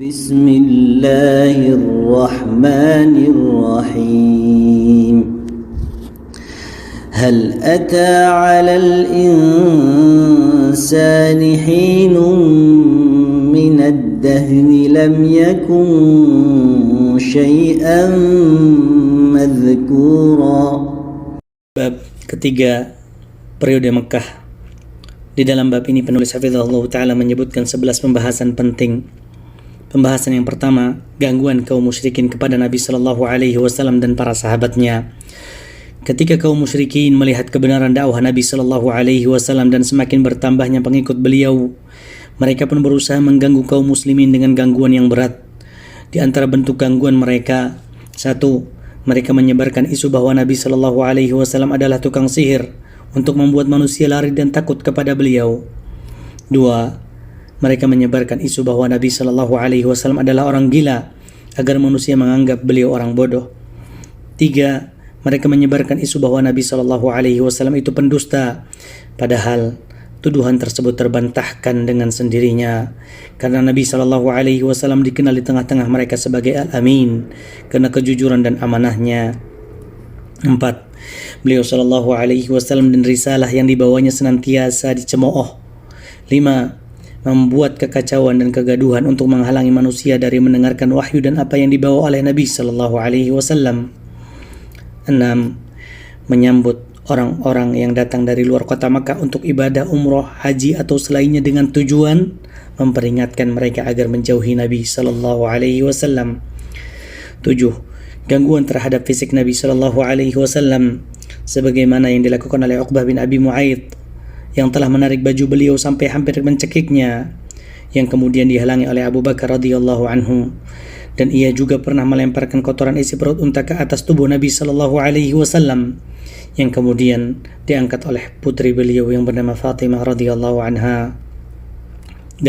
بسم الله الرحمن الرحيم هل أتى على الإنسان حين من الدهر لم يكن شيئا مذكورا. Bab ketiga, periode Mekah. Di dalam bab ini penulis Hafizahullah Ta'ala menyebutkan 11 pembahasan penting. Pembahasan yang pertama, gangguan kaum musyrikin kepada Nabi SAW dan para sahabatnya. Ketika kaum musyrikin melihat kebenaran dakwah Nabi SAW dan semakin bertambahnya pengikut beliau, mereka pun berusaha mengganggu kaum muslimin dengan gangguan yang berat. Di antara bentuk gangguan mereka, 1. Mereka menyebarkan isu bahwa Nabi SAW adalah tukang sihir untuk membuat manusia lari dan takut kepada beliau. 2. Mereka menyebarkan isu bahwa Nabi SAW adalah orang gila agar manusia menganggap beliau orang bodoh. 3. Mereka menyebarkan isu bahwa Nabi SAW itu pendusta, padahal tuduhan tersebut terbantahkan dengan sendirinya karena Nabi SAW dikenal di tengah-tengah mereka sebagai Al-Amin karena kejujuran dan amanahnya. 4. Beliau SAW dan risalah yang dibawanya senantiasa dicemooh. 5. Membuat kekacauan dan kegaduhan untuk menghalangi manusia dari mendengarkan wahyu dan apa yang dibawa oleh Nabi SAW. 6. Menyambut orang-orang yang datang dari luar kota Makkah untuk ibadah umroh, haji atau selainnya dengan tujuan memperingatkan mereka agar menjauhi Nabi SAW. 7. Gangguan terhadap fisik Nabi SAW sebagaimana yang dilakukan oleh Uqbah bin Abi Mu'aid yang telah menarik baju beliau sampai hampir mencekiknya, yang kemudian dihalangi oleh Abu Bakar radhiyallahu anhu. Dan ia juga pernah melemparkan kotoran isi perut unta ke atas tubuh Nabi SAW, yang kemudian diangkat oleh putri beliau yang bernama Fatimah radhiyallahu anha. 8.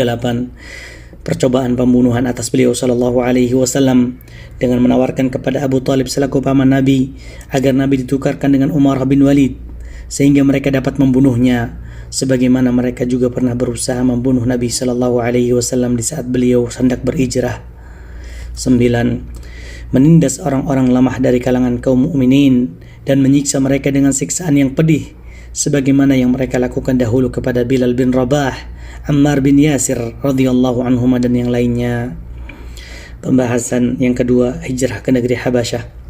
Percobaan pembunuhan atas beliau SAW dengan menawarkan kepada Abu Talib selaku paman Nabi agar Nabi ditukarkan dengan Umar bin Walid sehingga mereka dapat membunuhnya, sebagaimana mereka juga pernah berusaha membunuh Nabi SAW di saat beliau hendak berhijrah. 9. Menindas orang-orang lemah dari kalangan kaum mukminin dan menyiksa mereka dengan siksaan yang pedih, sebagaimana yang mereka lakukan dahulu kepada Bilal bin Rabah, Ammar bin Yasir radhiyallahu anhuma dan yang lainnya. Pembahasan yang kedua, hijrah ke negeri Habasyah.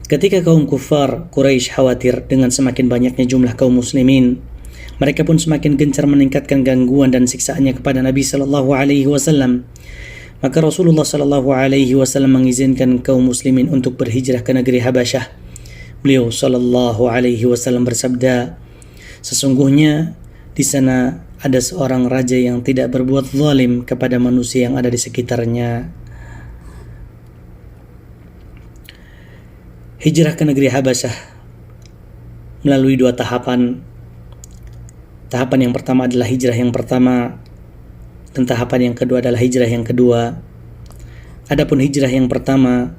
Ketika kaum kufar Quraisy khawatir dengan semakin banyaknya jumlah kaum muslimin, mereka pun semakin gencar meningkatkan gangguan dan siksaannya kepada Nabi SAW. Maka Rasulullah SAW mengizinkan kaum muslimin untuk berhijrah ke negeri Habasyah. Beliau SAW bersabda, sesungguhnya di sana ada seorang raja yang tidak berbuat zalim kepada manusia yang ada di sekitarnya. Hijrah ke negeri Habasyah melalui 2 tahapan. Tahapan yang pertama adalah hijrah yang pertama, dan tahapan yang kedua adalah hijrah yang kedua. Adapun hijrah yang pertama